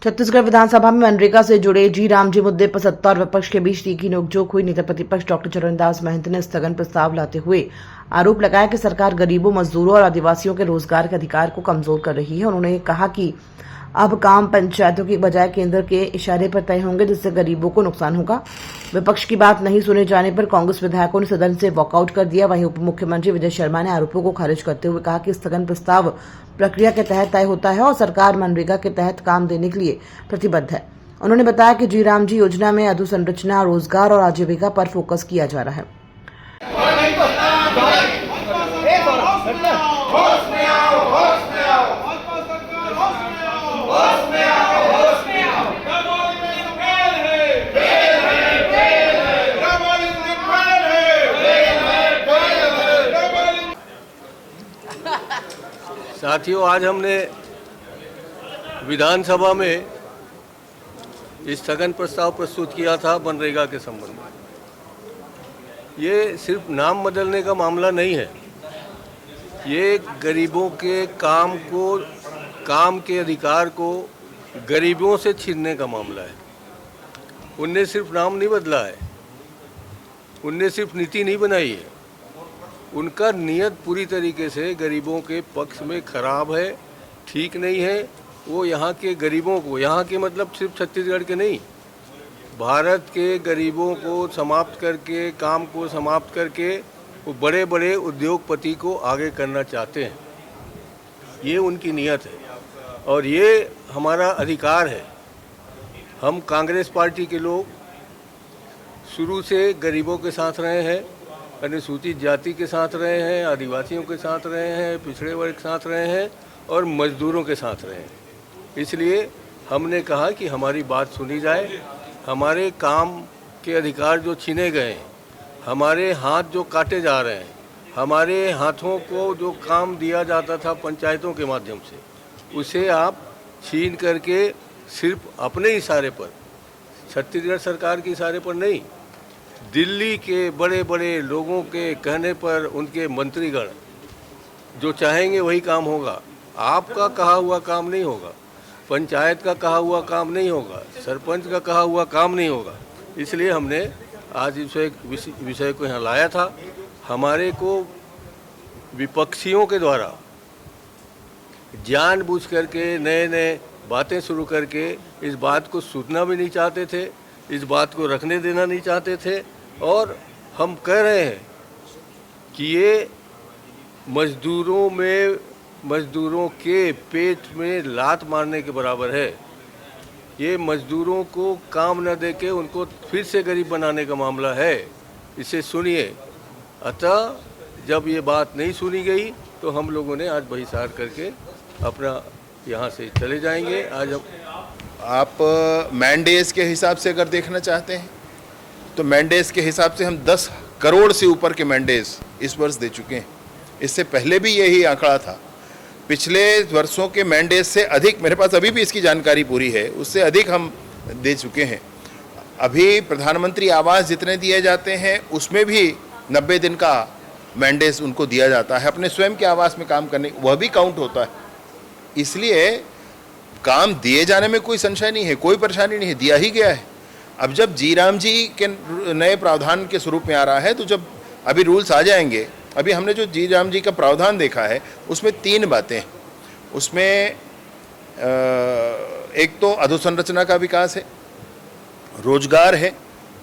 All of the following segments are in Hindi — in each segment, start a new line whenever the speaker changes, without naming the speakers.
छत्तीसगढ़ विधानसभा में मनरेगा से जुड़े जी राम जी मुद्दे पर सत्ता और विपक्ष के बीच तीखी नोकझोंक हुई। नेता प्रतिपक्ष डॉक्टर चरणदास महंत ने स्थगन प्रस्ताव लाते हुए आरोप लगाया कि सरकार गरीबों, मजदूरों और आदिवासियों के रोजगार के अधिकार को कमजोर कर रही है। उन्होंने कहा कि अब काम पंचायतों की बजाय केंद्र के इशारे पर तय होंगे, जिससे गरीबों को नुकसान होगा। विपक्ष की बात नहीं सुने जाने पर कांग्रेस विधायकों ने सदन से वॉकआउट कर दिया। वहीं उप मुख्यमंत्री विजय शर्मा ने आरोपों को खारिज करते हुए कहा कि स्थगन प्रस्ताव प्रक्रिया के तहत तय होता है और सरकार मनरेगा के तहत काम देने के लिए प्रतिबद्ध है। उन्होंने बताया कि जी राम जी योजना में अधोसंरचना, रोजगार और आजीविका पर फोकस किया जा रहा है।
साथियों, आज हमने विधानसभा में स्थगन प्रस्ताव प्रस्तुत किया था मनरेगा के संबंध में। ये सिर्फ नाम बदलने का मामला नहीं है, ये गरीबों के काम के अधिकार को गरीबों से छीनने का मामला है। उनने सिर्फ नाम नहीं बदला है, उनने सिर्फ नीति नहीं बनाई है, उनका नियत पूरी तरीके से गरीबों के पक्ष में खराब है, ठीक नहीं है। वो यहाँ के गरीबों को, यहाँ के मतलब सिर्फ छत्तीसगढ़ के नहीं, भारत के गरीबों को समाप्त करके, काम को समाप्त करके वो बड़े बड़े उद्योगपति को आगे करना चाहते हैं। ये उनकी नियत है और ये हमारा अधिकार है। हम कांग्रेस पार्टी के लोग शुरू से गरीबों के साथ रहे हैं, अनुसूचित जाति के साथ रहे हैं, आदिवासियों के साथ रहे हैं, पिछड़े वर्ग के साथ रहे हैं और मजदूरों के साथ रहे हैं। इसलिए हमने कहा कि हमारी बात सुनी जाए, हमारे काम के अधिकार जो छीने गए हैं, हमारे हाथ जो काटे जा रहे हैं, हमारे हाथों को जो काम दिया जाता था पंचायतों के माध्यम से, उसे आप छीन करके सिर्फ अपने इशारे पर, छत्तीसगढ़ सरकार के इशारे पर नहीं, दिल्ली के बड़े बड़े लोगों के कहने पर उनके मंत्रीगण जो चाहेंगे वही काम होगा। आपका कहा हुआ काम नहीं होगा, पंचायत का कहा हुआ काम नहीं होगा, सरपंच का कहा हुआ काम नहीं होगा। इसलिए हमने आज इस विषय को यहाँ लाया था। हमारे को विपक्षियों के द्वारा जानबूझ करके नए नए बातें शुरू करके इस बात को सुनना भी नहीं चाहते थे, इस बात को रखने देना नहीं चाहते थे। और हम कह रहे हैं कि ये मजदूरों के पेट में लात मारने के बराबर है। ये मजदूरों को काम न देके उनको फिर से गरीब बनाने का मामला है। इसे सुनिए। अतः जब ये बात नहीं सुनी गई तो हम लोगों ने आज बहिष्कार करके अपना यहाँ से चले जाएंगे। आज
आप मैंडेज के हिसाब से अगर देखना चाहते हैं तो मैंडेज के हिसाब से हम 10 करोड़ से ऊपर के मैंडेज इस वर्ष दे चुके हैं। इससे पहले भी यही आंकड़ा था। पिछले वर्षों के मैंडेज से अधिक, मेरे पास अभी भी इसकी जानकारी पूरी है, उससे अधिक हम दे चुके हैं। अभी प्रधानमंत्री आवास जितने दिए जाते हैं उसमें भी 90 दिन का मैंडेज उनको दिया जाता है। अपने स्वयं के आवास में काम करने वह भी काउंट होता है। इसलिए काम दिए जाने में कोई संशय नहीं है, कोई परेशानी नहीं है, दिया ही गया है। अब जब जी राम जी के नए प्रावधान के स्वरूप में आ रहा है तो जब अभी रूल्स आ जाएंगे, अभी हमने जो जी राम जी का प्रावधान देखा है उसमें 3 बातें हैं। उसमें एक तो अधोसंरचना का विकास है, रोजगार है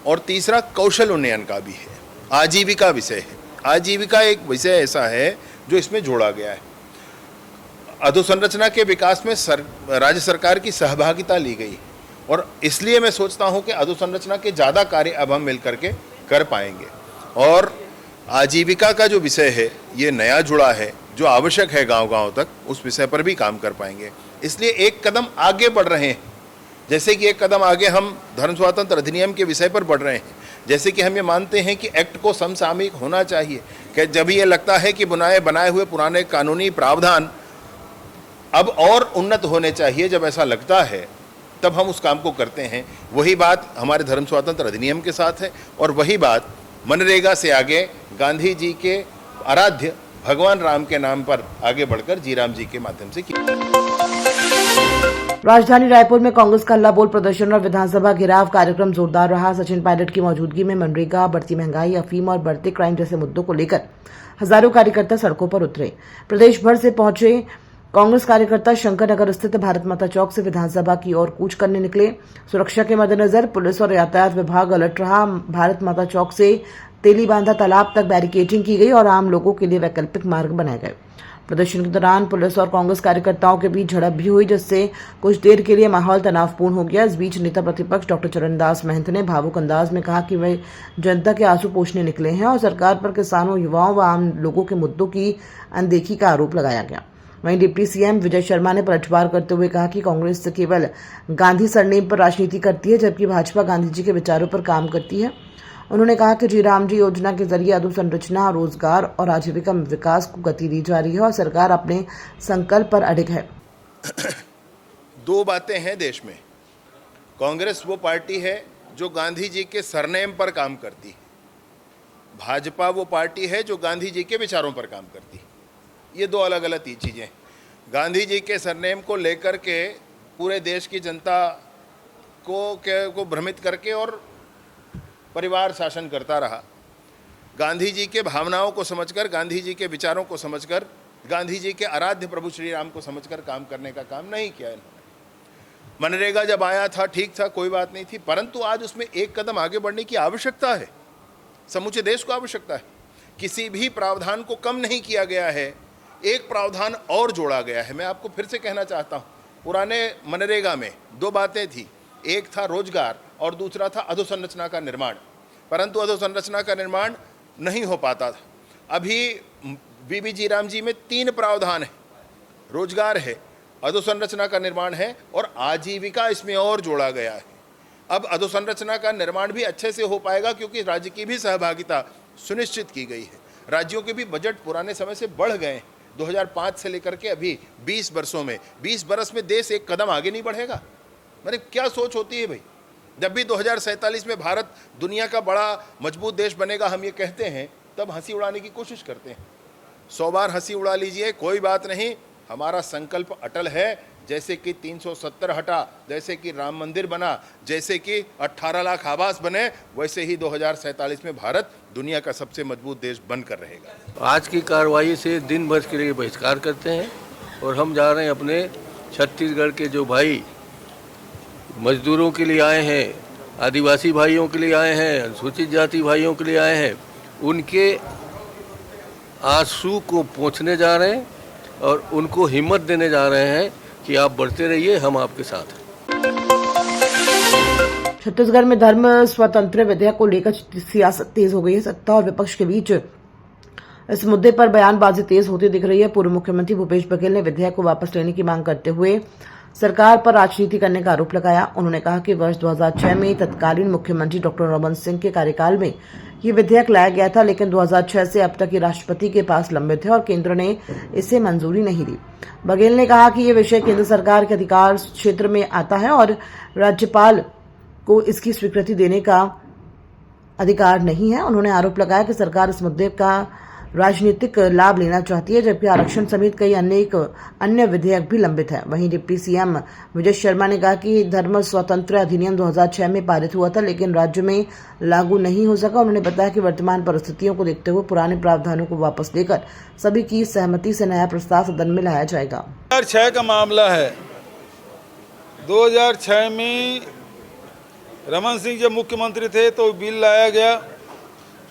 और तीसरा कौशल उन्नयन का भी है, आजीविका विषय है। आजीविका एक विषय ऐसा है जो इसमें जोड़ा गया है। अधोसंरचना के विकास में राज्य सरकार की सहभागिता ली गई और इसलिए मैं सोचता हूं कि अधोसंरचना के ज़्यादा कार्य अब हम मिल करके कर पाएंगे। और आजीविका का जो विषय है ये नया जुड़ा है, जो आवश्यक है गांव-गांव तक, उस विषय पर भी काम कर पाएंगे। इसलिए एक कदम आगे बढ़ रहे हैं। जैसे कि एक कदम आगे हम धर्म स्वातंत्र अधिनियम के विषय पर बढ़ रहे हैं। जैसे कि हम ये मानते हैं कि एक्ट को समसामयिक होना चाहिए, कि जब ये लगता है कि बनाए हुए पुराने कानूनी प्रावधान अब और उन्नत होने चाहिए, जब ऐसा लगता है तब हम उस काम को करते हैं। वही बात हमारे धर्म स्वातंत्र अधिनियम के साथ है और वही बात मनरेगा से आगे गांधी जी के आराध्य भगवान राम के नाम पर आगे बढ़कर जी राम जी के माध्यम से की।
राजधानी रायपुर में कांग्रेस का हल्ला बोल प्रदर्शन और विधानसभा घेराव कार्यक्रम जोरदार रहा। सचिन पायलट की मौजूदगी में मनरेगा, बढ़ती महंगाई, अफीम और बढ़ते क्राइम जैसे मुद्दों को लेकर हजारों कार्यकर्ता सड़कों पर उतरे। प्रदेश भर से पहुंचे कांग्रेस कार्यकर्ता शंकर नगर स्थित भारत माता चौक से विधानसभा की ओर कूच करने निकले। सुरक्षा के मद्देनजर पुलिस और यातायात विभाग अलर्ट रहा। भारत माता चौक से तेलीबांधा तालाब तक बैरिकेडिंग की गई और आम लोगों के लिए वैकल्पिक मार्ग बनाए गए। प्रदर्शन के दौरान पुलिस और कांग्रेस कार्यकर्ताओं के बीच झड़प भी हुई, जिससे कुछ देर के लिए माहौल तनावपूर्ण हो गया। इस बीच नेता प्रतिपक्ष डॉक्टर चरणदास महंत ने भावुक अंदाज में कहा कि वे जनता के आंसू पोंछने निकले हैं और सरकार पर किसानों, युवाओं व आम लोगों के मुद्दों की अनदेखी का आरोप लगाया गया। वहीं डिप्टी सीएम विजय शर्मा ने पलटवार करते हुए कहा कि कांग्रेस केवल गांधी सरनेम पर राजनीति करती है, जबकि भाजपा गांधी जी के विचारों पर काम करती है। उन्होंने कहा कि राम जी योजना के जरिए अधोसंरचना, रोजगार और आजीविका विकास को गति दी जा रही है और सरकार अपने संकल्प पर अडिग है।
दो बातें हैं देश में। कांग्रेस वो पार्टी है जो गांधी जी के सरनेम पर काम करती है, भाजपा वो पार्टी है जो गांधी जी के विचारों पर काम करती है। ये दो अलग अलग चीज़ें। गांधी जी के सरनेम को लेकर के पूरे देश की जनता को भ्रमित करके और परिवार शासन करता रहा। गांधी जी के भावनाओं को समझकर, गांधी जी के विचारों को समझकर, गांधी जी के आराध्य प्रभु श्री राम को समझकर काम करने का काम नहीं किया इन्होंने। मनरेगा जब आया था ठीक था, कोई बात नहीं थी, परंतु आज उसमें एक कदम आगे बढ़ने की आवश्यकता है। समूचे देश को आवश्यकता है। किसी भी प्रावधान को कम नहीं किया गया है, एक प्रावधान और जोड़ा गया है। मैं आपको फिर से कहना चाहता हूँ, पुराने मनरेगा में दो बातें थी, एक था रोजगार और दूसरा था अधोसंरचना का निर्माण, परंतु अधोसंरचना का निर्माण नहीं हो पाता था। अभी बीबी राम जी में 3 प्रावधान है, रोजगार है, अधोसंरचना का निर्माण है और आजीविका इसमें और जोड़ा गया है। अब अधोसंरचना का निर्माण भी अच्छे से हो पाएगा क्योंकि राज्य की भी सहभागिता सुनिश्चित की गई है। राज्यों के भी बजट पुराने समय से बढ़ गए हैं। 2005 से लेकर के अभी 20 वर्षों में, 20 बरस में देश एक कदम आगे नहीं बढ़ेगा? मैंने क्या सोच होती है भाई? जब भी 2047 में भारत दुनिया का बड़ा मजबूत देश बनेगा हम ये कहते हैं, तब हंसी उड़ाने की कोशिश करते हैं। 100 बार हंसी उड़ा लीजिए, कोई बात नहीं। हमारा संकल्प अटल है। जैसे कि 370 हटा, जैसे कि राम मंदिर बना, जैसे कि 18 लाख आवास बने, वैसे ही 2047 में भारत दुनिया का सबसे मजबूत देश बनकर रहेगा।
आज की कार्रवाई से दिन भर के लिए बहिष्कार करते हैं और हम जा रहे हैं अपने छत्तीसगढ़ के जो भाई मजदूरों के लिए आए हैं, आदिवासी भाइयों के लिए आए हैं, अनुसूचित जाति भाइयों के लिए आए हैं, उनके आंसू को पोंछने जा रहे हैं और उनको हिम्मत देने जा रहे हैं कि आप बढ़ते रहिए, हम आपके साथ हैं।
छत्तीसगढ़ में धर्म स्वतंत्र विधेयक को लेकर सियासत तेज हो गई है। सत्ता और विपक्ष के बीच इस मुद्दे पर बयानबाजी तेज होती दिख रही है। पूर्व मुख्यमंत्री भूपेश बघेल ने विधेयक को वापस लेने की मांग करते हुए सरकार पर राजनीति करने का आरोप लगाया। उन्होंने कहा कि वर्ष 2006 में तत्कालीन मुख्यमंत्री डॉक्टर रमन सिंह के कार्यकाल में ये विधेयक लाया गया था, लेकिन 2006 से अब तक ये राष्ट्रपति के पास लंबित है और केंद्र ने इसे मंजूरी नहीं दी। बघेल ने कहा कि ये विषय केंद्र सरकार के अधिकार क्षेत्र में आता है और राज्यपाल को इसकी स्वीकृति देने का अधिकार नहीं है। उन्होंने आरोप लगाया कि सरकार इस मुद्दे का राजनीतिक लाभ लेना चाहती है, जबकि आरक्षण समेत कई अन्य विधेयक भी लंबित है। वहीं डिप्टी सीएम विजय शर्मा ने कहा कि धर्म स्वतंत्र अधिनियम 2006 में पारित हुआ था, लेकिन राज्य में लागू नहीं हो सका। उन्होंने बताया कि वर्तमान परिस्थितियों को देखते हुए पुराने प्रावधानों को वापस लेकर सभी की सहमति से नया प्रस्ताव सदन में लाया जाएगा।
2006 का मामला है। 2006 में रमन सिंह जब मुख्यमंत्री थे तो बिल लाया गया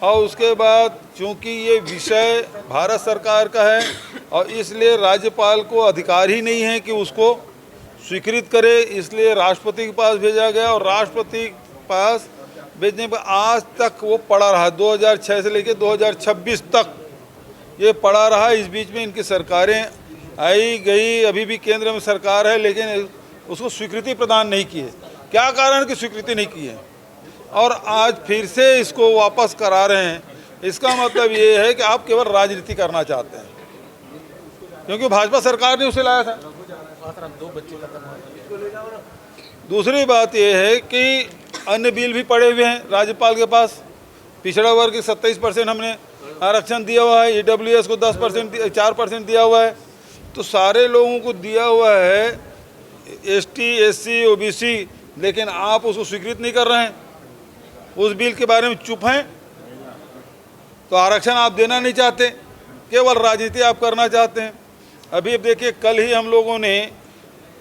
और उसके बाद चूंकि ये विषय भारत सरकार का है और इसलिए राज्यपाल को अधिकार ही नहीं है कि उसको स्वीकृत करे, इसलिए राष्ट्रपति के पास भेजा गया और राष्ट्रपति के पास भेजने पर आज तक वो पड़ा रहा। 2006 से लेकर 2026 तक ये पड़ा रहा। इस बीच में इनकी सरकारें आई गई, अभी भी केंद्र में सरकार है, लेकिन उसको स्वीकृति प्रदान नहीं की है। क्या कारण की स्वीकृति नहीं की है और आज फिर से इसको वापस करा रहे हैं? इसका मतलब ये है कि आप केवल राजनीति करना चाहते हैं, क्योंकि भाजपा सरकार ने उसे लाया था। दूसरी बात ये है कि अन्य बिल भी पड़े हुए हैं राज्यपाल के पास। पिछड़ा वर्ग के 27% हमने आरक्षण दिया हुआ है, EWS को 10% 4% दिया हुआ है, तो सारे लोगों को दिया हुआ है ST SC OBC, लेकिन आप उसको स्वीकृत नहीं कर रहे हैं, उस बिल के बारे में चुप हैं। तो आरक्षण आप देना नहीं चाहते, केवल राजनीति आप करना चाहते हैं। अभी देखिए, कल ही हम लोगों ने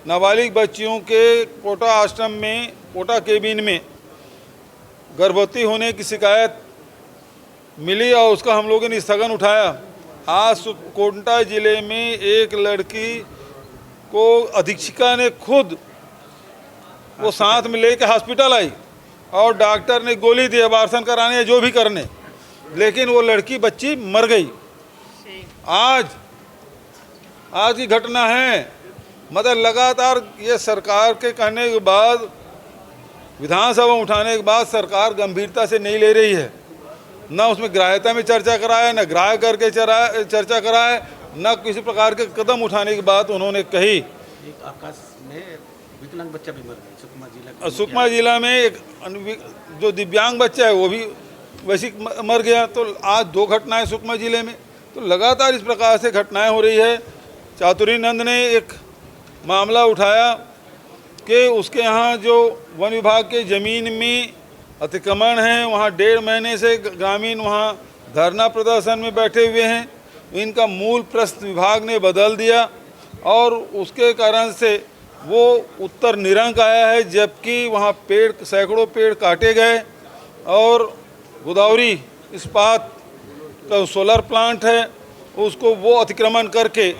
नाबालिग बच्चियों के कोटा आश्रम में, कोटा केबिन में गर्भवती होने की शिकायत मिली और उसका हम लोगों ने स्थगन उठाया। आज कोटा जिले में एक लड़की को अधीक्षिका ने खुद वो साथ में लेके हॉस्पिटल आई और डॉक्टर ने गोली दी अबार्सन कराने या जो भी करने, लेकिन वो लड़की बच्ची मर गई। आज की घटना है। मतलब लगातार ये सरकार के कहने के बाद, विधानसभा उठाने के बाद सरकार गंभीरता से नहीं ले रही है। न उसमें ग्राह्यता में चर्चा कराए, न ग्राह्य करके चर्चा कराए, न किसी प्रकार के कदम उठाने की बात उन्होंने कही।
एक आकाश में विकलांग बच्चा भी मर गया सुकमा जिला
सुकमा जिला में एक जो दिव्यांग बच्चा है वो भी वैसे मर गया। तो आज 2 घटनाएं सुकमा जिले में। तो लगातार इस प्रकार से घटनाएं हो रही है। चातुरी नंद ने एक मामला उठाया कि उसके यहाँ जो वन विभाग के ज़मीन में अतिक्रमण है, वहाँ 1.5 महीने से ग्रामीण वहाँ धरना प्रदर्शन में बैठे हुए हैं। इनका मूल प्रश्न विभाग ने बदल दिया और उसके कारण से वो उत्तर निरंक आया है, जबकि वहाँ सैकड़ों पेड़ काटे गए। और गोदावरी इस्पात का सोलर प्लांट है, उसको वो अतिक्रमण करके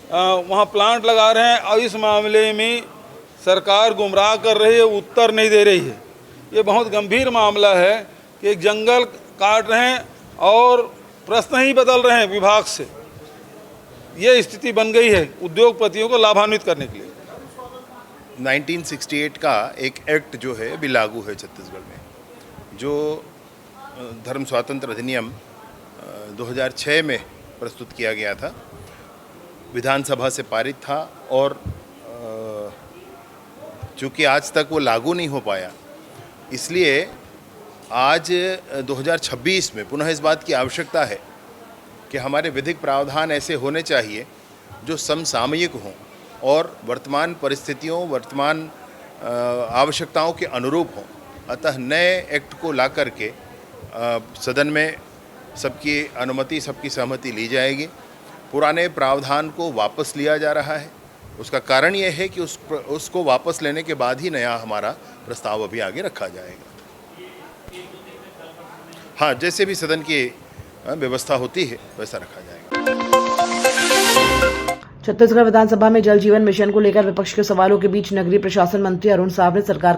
वहाँ प्लांट लगा रहे हैं और इस मामले में सरकार गुमराह कर रही है, उत्तर नहीं दे रही है। ये बहुत गंभीर मामला है कि एक जंगल काट रहे हैं और प्रश्न ही बदल रहे हैं विभाग से। ये स्थिति बन गई है उद्योगपतियों को लाभान्वित करने के लिए।
1968 का एक एक्ट जो है अभी लागू है छत्तीसगढ़ में, जो धर्म स्वातंत्र अधिनियम 2006 में प्रस्तुत किया गया था, विधानसभा से पारित था और चूँकि आज तक वो लागू नहीं हो पाया, इसलिए आज 2026 में पुनः इस बात की आवश्यकता है कि हमारे विधिक प्रावधान ऐसे होने चाहिए जो समसामयिक हों और वर्तमान परिस्थितियों, वर्तमान आवश्यकताओं के अनुरूप हों। अतः नए एक्ट को ला करके सदन में सबकी अनुमति, सबकी सहमति ली जाएगी। पुराने प्रावधान को वापस लिया जा रहा है। उसका कारण यह है कि उसको वापस लेने के बाद ही नया हमारा प्रस्ताव अभी आगे रखा जाएगा। हाँ, जैसे भी सदन की व्यवस्था होती है वैसा रखा जाएगा।
छत्तीसगढ़ विधानसभा में जल जीवन मिशन को लेकर विपक्ष के सवालों के बीच नगरीय प्रशासन मंत्री अरुण साव ने सरकार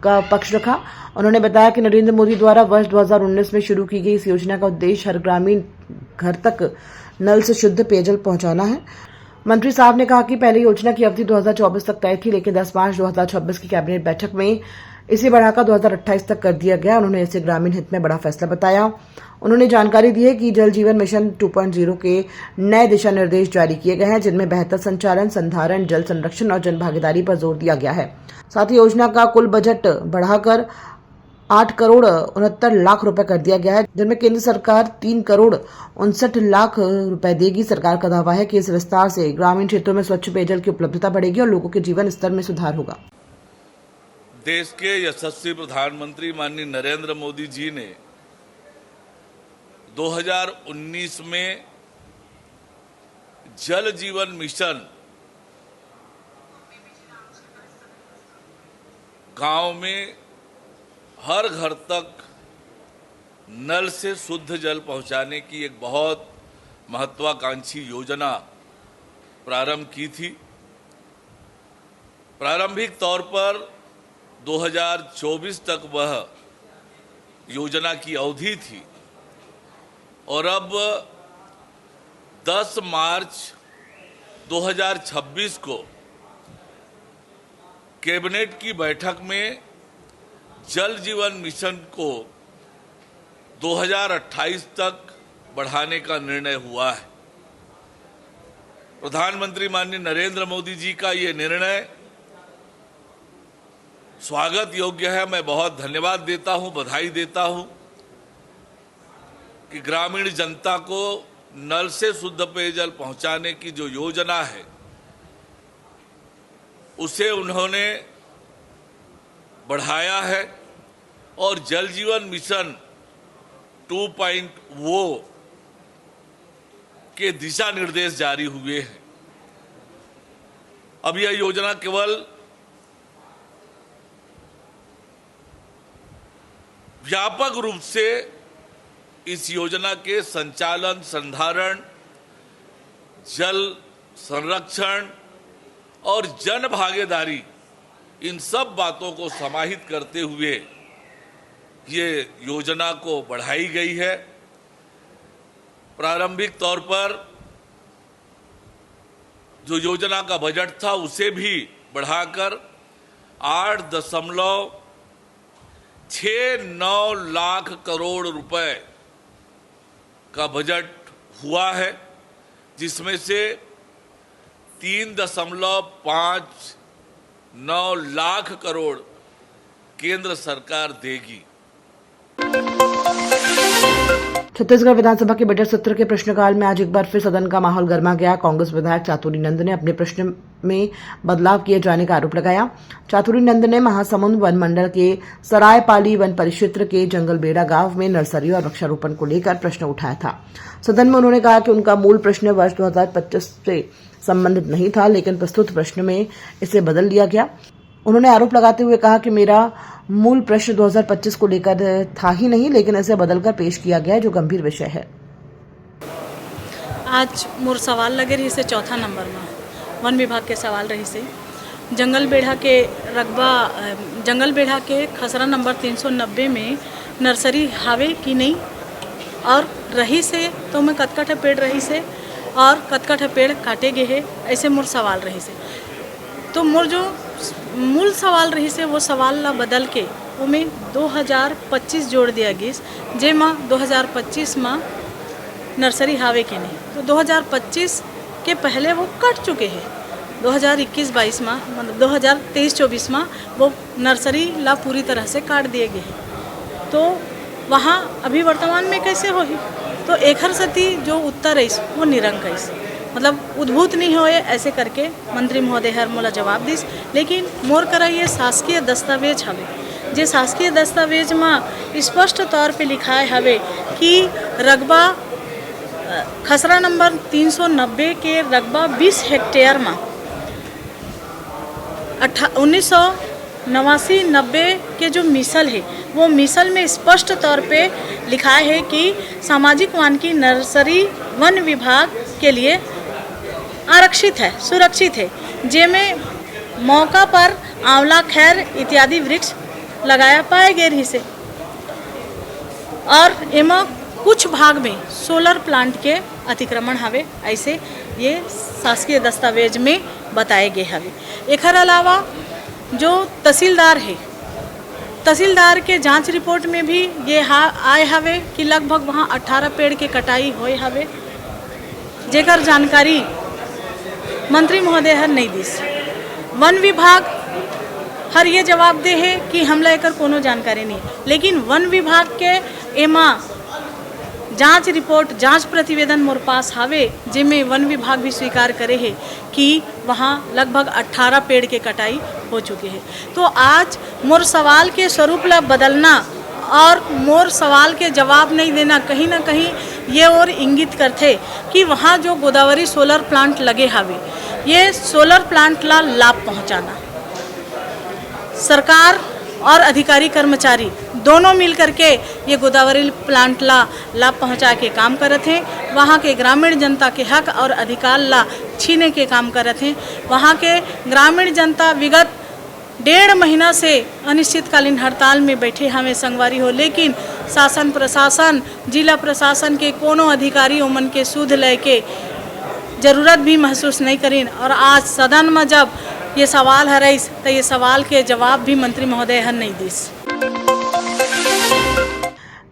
का पक्ष रखा। उन्होंने बताया कि नरेंद्र मोदी द्वारा वर्ष 2019 में शुरू की गई इस योजना का उद्देश्य हर ग्रामीण घर तक नल से शुद्ध पेयजल पहुंचाना है। मंत्री साहब ने कहा कि पहले योजना की अवधि 2024 तक तय थी, लेकिन 10 मार्च 2026 की कैबिनेट बैठक में इसे बढ़ाकर 2028 तक कर दिया गया। उन्होंने इसे ग्रामीण हित में बड़ा फैसला बताया। उन्होंने जानकारी दी है कि जल जीवन मिशन 2.0 के नए दिशा निर्देश जारी किए गए हैं, जिनमें बेहतर संचालन, संधारण, जल संरक्षण और जन भागीदारी पर जोर दिया गया है। साथ ही योजना का कुल बजट बढ़ाकर 8 करोड़ 69 लाख रुपए कर दिया गया है, जिनमें केंद्र सरकार 3 करोड़ 59 लाख रुपए देगी। सरकार का दावा है कि इस विस्तार से ग्रामीण क्षेत्रों में स्वच्छ पेयजल की उपलब्धता बढ़ेगी और लोगों के जीवन स्तर में सुधार होगा।
देश के यशस्वी प्रधानमंत्री माननीय नरेंद्र मोदी जी ने 2019 में जल जीवन मिशन गांव में हर घर तक नल से शुद्ध जल पहुंचाने की एक बहुत महत्वाकांक्षी योजना प्रारंभ की थी। प्रारंभिक तौर पर 2024 तक वह योजना की अवधि थी और अब 10 मार्च 2026 को कैबिनेट की बैठक में जल जीवन मिशन को 2028 तक बढ़ाने का निर्णय हुआ है। प्रधानमंत्री माननीय नरेंद्र मोदी जी का ये निर्णय स्वागत योग्य है। मैं बहुत धन्यवाद देता हूं, बधाई देता हूं कि ग्रामीण जनता को नल से शुद्ध पेयजल पहुंचाने की जो योजना है उसे उन्होंने बढ़ाया है और जल जीवन मिशन 2.0 के दिशा निर्देश जारी हुए हैं। अब यह योजना केवल व्यापक रूप से इस योजना के संचालन, संधारण, जल संरक्षण और जन भागीदारी, इन सब बातों को समाहित करते हुए ये योजना को बढ़ाई गई है। प्रारंभिक तौर पर जो योजना का बजट था उसे भी बढ़ाकर 8.69 लाख करोड़ रुपए का बजट हुआ है, जिसमें से 3.59 लाख करोड़ केंद्र सरकार देगी।
छत्तीसगढ़ विधानसभा के बजट सत्र के प्रश्नकाल में आज एक बार फिर सदन का माहौल गर्मा गया। कांग्रेस विधायक चातुरी नंद ने अपने प्रश्न में बदलाव किए जाने का आरोप लगाया। चातुरी नंद ने महासमुंद वन मंडल के सरायपाली वन परिक्षेत्र के जंगलबेड़ा गांव में नर्सरी और वृक्षारोपण को लेकर प्रश्न उठाया था। सदन में उन्होंने कहा कि उनका मूल प्रश्न वर्ष 2025 से संबंधित नहीं था, लेकिन प्रस्तुत प्रश्न में इसे बदल दिया गया। उन्होंने आरोप लगाते हुए कहा कि मेरा मूल प्रश्न 2025 को लेकर था ही नहीं, लेकिन इसे बदलकर पेश किया गया, जो गंभीर विषय है।
आज मोर सवाल लगे रही से चौथा नंबर में वन विभाग के सवाल रही से जंगल बेढ़ा के खसरा नंबर 390 में नर्सरी हावे कि नहीं, और रही से तो मैं कतकठ पेड़ रही से और कतकठ पेड़ काटे गए है, ऐसे मोर सवाल रही से। तो मोर जो मूल सवाल रही से वो सवाल ला बदल के वो में 2025 जोड़ दिया गिस, जे माँ 2025 में नर्सरी हावे के नहीं। तो 2025 के पहले वो कट चुके हैं। 2021-22 में मतलब 2023-24 में वो नर्सरी ला पूरी तरह से काट दिए गए हैं। तो वहाँ अभी वर्तमान में कैसे हो ही, तो एखर सती जो उत्तर है वो निरंकुश, मतलब उद्भूत नहीं होए, ऐसे करके मंत्री महोदय हर मोला जवाब दिस। लेकिन मोर करा ये शासकीय दस्तावेज हवे, जे शासकीय दस्तावेज में स्पष्ट तौर पे लिखाए हवे कि रकबा खसरा नंबर 390 के रकबा 20 हेक्टेयर में 1989-90 के जो मिसल है वो मिसल में स्पष्ट तौर पे लिखा है कि सामाजिक वानिकी नर्सरी वन विभाग के लिए आरक्षित है, सुरक्षित है, जेमें मौका पर आंवला, खैर इत्यादि वृक्ष लगाया पाए गए रही से। और एमा कुछ भाग में सोलर प्लांट के अतिक्रमण हवे, ऐसे ये शासकीय दस्तावेज में बताए गए हवे। एकर अलावा जो तहसीलदार है, तहसीलदार के जांच रिपोर्ट में भी ये आए हवे कि लगभग वहाँ 18 पेड़ के कटाई होए हवे, जेकर जानकारी मंत्री महोदय हर नहीं दिस। वन विभाग हर ये जवाब दे है कि हमला एकर कोनो जानकारी नहीं, लेकिन वन विभाग के एमा जांच रिपोर्ट, जांच प्रतिवेदन मोर पास हावे, जिसमें वन विभाग भी स्वीकार करे है कि वहाँ लगभग 18 पेड़ के कटाई हो चुके हैं। तो आज मोर सवाल के स्वरूप ला बदलना और मोर सवाल के जवाब नहीं देना कहीं ना कहीं ये और इंगित करते कि वहाँ जो गोदावरी सोलर प्लांट लगे हावे, ये सोलर प्लांट ला लाभ पहुँचाना, सरकार और अधिकारी कर्मचारी दोनों मिल करके ये गोदावरी प्लांट ला लाभ पहुँचा के काम करते हैं। वहाँ के ग्रामीण जनता के हक और अधिकार ला छीने के काम करते हैं। वहाँ के ग्रामीण जनता विगत 1.5 महीना से अनिश्चितकालीन हड़ताल में बैठे हमें संगवारी हो, लेकिन शासन प्रशासन, जिला प्रशासन के कोनो अधिकारी ओमन के सुध लेके जरूरत भी महसूस नहीं करीन। और आज सदन में जब ये सवाल है रईस, तो ये सवाल के जवाब भी मंत्री महोदय हर नहीं दिस।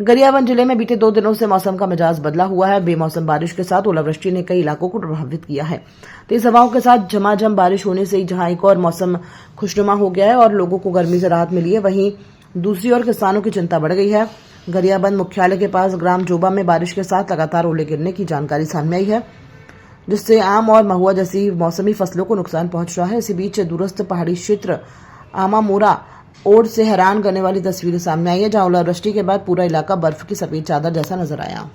गरियाबंद जिले में बीते 2 दिनों से मौसम का मिजाज बदला हुआ है। बेमौसम बारिश के साथ ओलावृष्टि ने कई इलाकों को प्रभावित किया है। तेज हवाओं के साथ झमाझम बारिश होने से जहां एक और मौसम खुशनुमा हो गया है और लोगों को गर्मी से राहत मिली है, वहीं दूसरी ओर किसानों की चिंता बढ़ गई है। गरियाबंद मुख्यालय के पास ग्राम जोबा में बारिश के साथ लगातार ओले गिरने की जानकारी सामने आई है। जिससे आम और महुआ जैसी मौसमी फसलों को नुकसान पहुंच रहा है। इसी बीच दूरस्थ पहाड़ी क्षेत्र आमामोरा ओर से हैरान करने वाली तस्वीरें सामने आई है, जहां ओलावृष्टि के बाद पूरा इलाका बर्फ की सफेद चादर जैसा नजर आया।